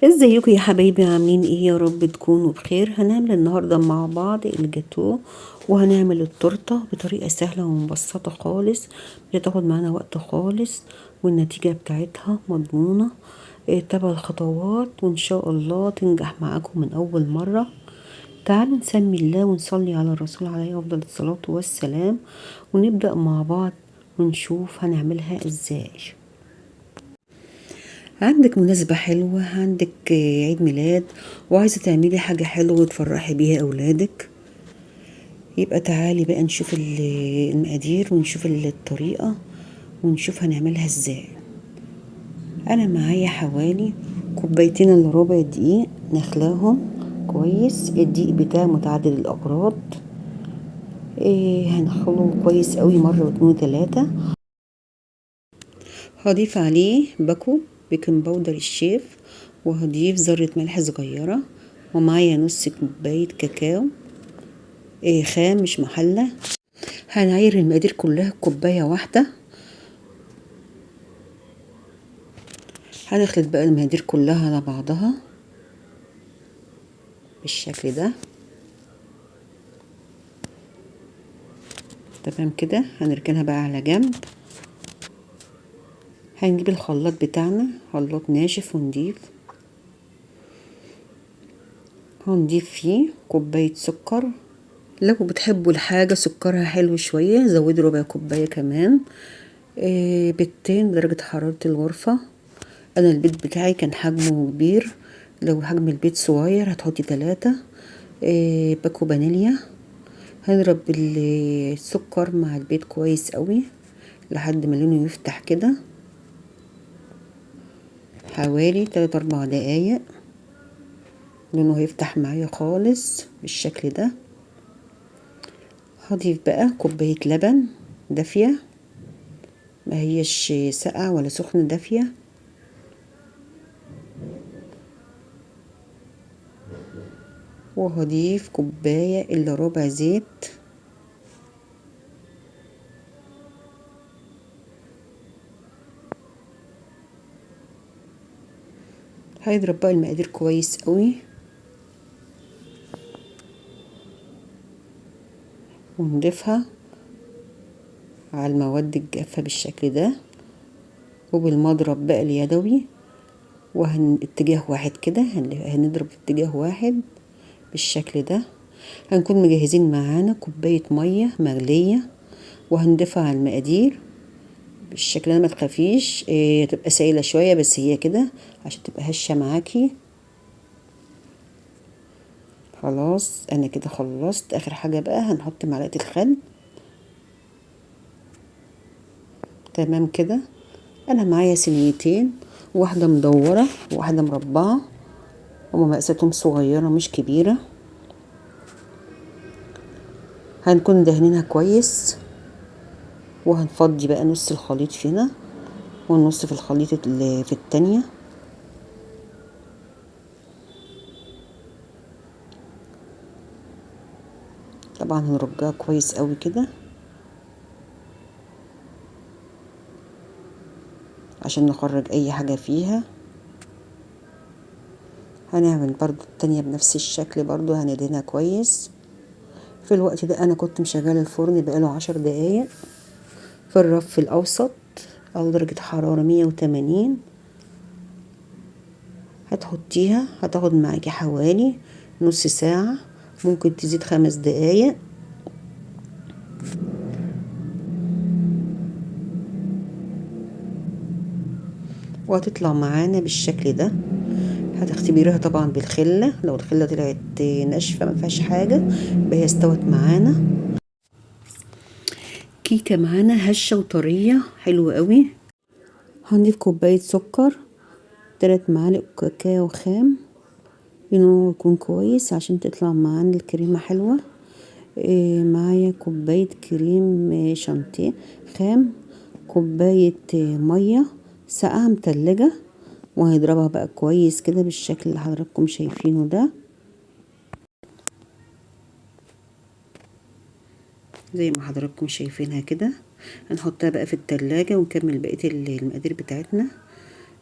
ازيكم يا حبايبي؟ عاملين ايه؟ يا رب تكونوا بخير. هنعمل النهارده مع بعض الجاتو، وهنعمل التورته بطريقه سهله ومبسطه خالص، مش هتاخد معانا وقت خالص، والنتيجه بتاعتها مضمونه. اتبعوا الخطوات وان شاء الله تنجح معاكم من اول مره. تعالوا نسمي الله ونصلي على الرسول عليه افضل الصلاه والسلام، ونبدا مع بعض ونشوف هنعملها ازاي. عندك مناسبة حلوة، عندك عيد ميلاد، وعايزة تعملي حاجة حلوة وتفرحي بيها أولادك، يبقى تعالي بقى نشوف المقادير ونشوف الطريقة ونشوف هنعملها ازاي. أنا معايا حوالي كوبايتين الا ربع دقيق، نخلاهم كويس. الدقيق بتاعي متعدد الأغراض. هنخله كويس قوي مرة واتنين وتلاتة. هضيف عليه باكو بيكنج باودر الشيف، وهضيف ذرة ملح صغيرة، ومعايا نص كوباية كاكاو خام مش محلى. هنعير المقادير كلها كوباية واحدة. هنخلط بقى المقادير كلها على بعضها بالشكل ده. تمام كده، هنركنها بقى على جنب. هنجيب الخلاط بتاعنا، خلاط ناشف ونضيف. هنضيف فيه كوباية سكر، لو بتحبوا الحاجة سكرها حلو شوية زودوا ربع كوباية كمان. بيضتين درجة حرارة الغرفة. انا البيض بتاعي كان حجمه كبير، لو حجم البيض صغير هتحطي 3. باكو فانيليا. هنضرب السكر مع البيض كويس قوي لحد ما لونه يفتح كده، حوالي 3-4 دقايق. لونه هيفتح معايا خالص بالشكل ده. هضيف بقى كوباية لبن دافية، ما هيش ساقعة ولا سخنة، دافية. وهضيف كوباية الا ربع زيت. هيضرب بقى المقادير كويس قوي، ونضيفها على المواد الجافة بالشكل ده، وبالمضرب بقى اليدوي، اتجاه واحد كده. هنضرب في اتجاه واحد بالشكل ده. هنكون مجهزين معانا كوباية مية مغلية، وهنضيفها على المقادير بالشكل ده. ما تخافيش تبقى سايلة شوية، بس هي كده عشان تبقى هشة معاكي. خلاص انا كده خلصت. اخر حاجة بقى هنحط معلقة الخل. تمام كده. انا معايا صينيتين، واحدة مدورة وواحدة مربعة، هما مقاساتهم صغيرة مش كبيرة. هنكون دهنينها كويس، وهنفضي بقى نص الخليط هنا والنص في الخليط اللي في التانية. طبعا هنرجها كويس قوي كده عشان نخرج اي حاجة فيها. هنعمل برضو التانية بنفس الشكل، برضو هندهنها كويس. في الوقت ده انا كنت مشغله الفرن بقاله 10 دقايق في الرف الاوسط او درجة حرارة 180. هتحطيها، هتاخد معاكي حوالي نص ساعة، ممكن تزيد 5 دقايق. وهتطلع معانا بالشكل ده. هتختبريها طبعا بالخلة، لو الخلة طلعت ناشفة ما فيهاش حاجة يبقى هي استوت معانا. كيكة معانا هشة وطرية حلوة قوي. هنضيف كوباية سكر، 3 معالق كاكاو خام، لونه يكون كويس عشان تطلع معانا الكريمة حلوة. معايا كوباية كريم شانتيه خام، كوباية مية ساقعة متلجة، وهنضربها بقى كويس كده بالشكل اللي حضراتكم شايفينه ده، زي ما حضراتكم شايفينها كده. هنحطها بقى في التلاجة ونكمل بقية المقادير بتاعتنا.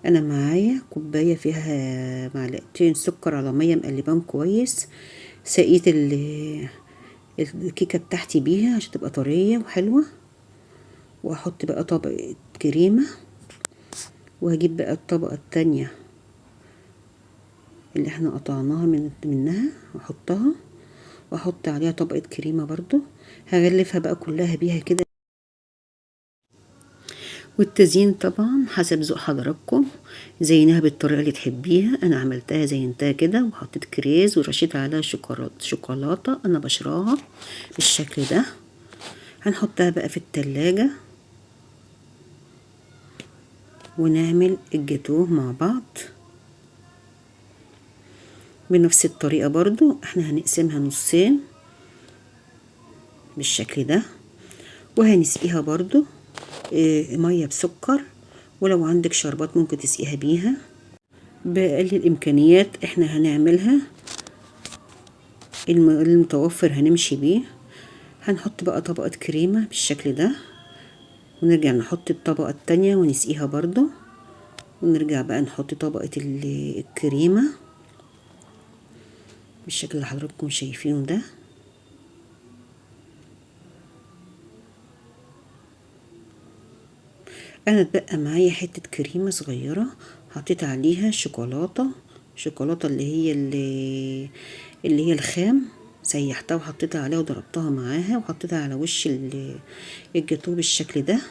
انا معايا كوبايه فيها معلقتين سكر على ميه مقلباهم كويس، سقيت الكيكه بتاعتي بيها عشان تبقى طريه وحلوه. واحط بقى طبقه كريمه، وهجيب بقى الطبقه التانية اللي احنا قطعناها منها واحطها، واحط عليها طبقه كريمه برضو، هغلفها بقى كلها بيها كده. والتزيين طبعا حسب ذوق حضراتكم، زينها بالطريقه اللي تحبيها. انا عملتها زينتها كده وحطيت كريز ورشيت عليها شوكولاته انا بشراها بالشكل ده. هنحطها بقى في التلاجة ونعمل الجاتوه مع بعض بنفس الطريقه برضو. احنا هنقسمها نصين بالشكل ده، وهنسقيها برضو ميه بسكر، ولو عندك شربات ممكن تسقيها بيها. بأقل الإمكانيات احنا هنعملها، المتوفر هنمشي بيه. هنحط بقى طبقة كريمة بالشكل ده، ونرجع نحط الطبقة التانية ونسقيها برضو، ونرجع بقى نحط طبقة الكريمة بالشكل اللي حضراتكم شايفينه ده. انا اتبقى معايا حتة كريمة صغيرة، حطيت عليها شوكولاتة اللي هي الخام، سيحتها وحطيتها عليها وضربتها معاها وحطيتها على وش الجاتوه بالشكل ده،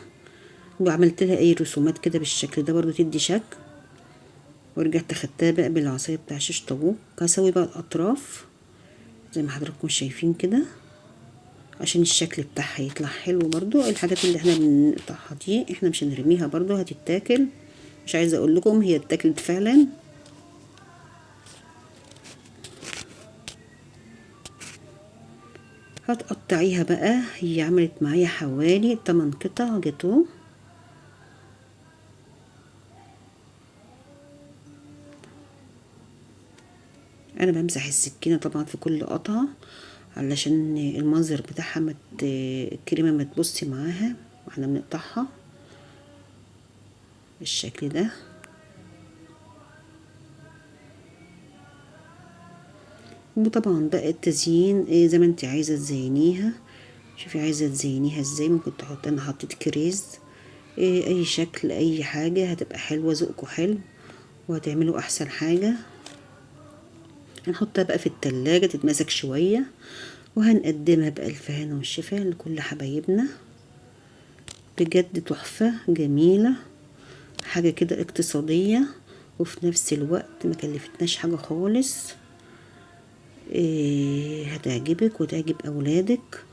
وعملت لها اي رسومات كده بالشكل ده برضو تدي شكل. ورجعت اخدتها بقى بالعصايه بتاع شيش طاووق، هسوي بقى الاطراف زي ما حضراتكم شايفين كده عشان الشكل بتاعها يطلع حلو. برضو الحاجات اللي احنا بنقطعها دي احنا مش هنرميها، برضو هتتاكل. مش عايزه اقول لكم هي اتاكلت فعلا. هتقطعيها بقى، هي عملت معايا حوالي 8 قطع جاتوه. انا بمسح السكينه طبعا في كل قطعه علشان المنظر بتاعها الكريمه ما تبصي معاها واحنا بنقطعها بالشكل ده. وطبعا بقى التزيين زي ما انت عايزه تزينيها. شوفي عايزه تزينيها ازاي، ممكن تحطي، انا حطيت كريز، اي شكل اي حاجه هتبقى حلوه، ذوقكم حلو وهتعملوا احسن حاجه. هنحطها بقى في التلاجة تتمسك شويه، وهنقدمها بألف هنا والشفا لكل حبايبنا. بجد تحفه جميله، حاجه كده اقتصاديه وفي نفس الوقت ما كلفتناش حاجه خالص. هتعجبك وتعجب اولادك.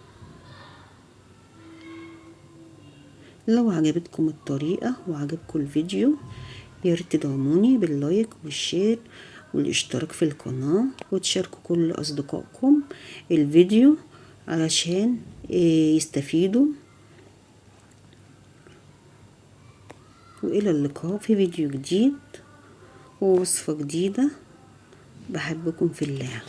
لو عجبتكم الطريقة وعجبكم الفيديو ياريت تدعموني باللايك والشير والاشتراك في القناة، وتشاركوا كل اصدقائكم الفيديو علشان يستفيدوا. والى اللقاء في فيديو جديد ووصفة جديدة. بحبكم في الله.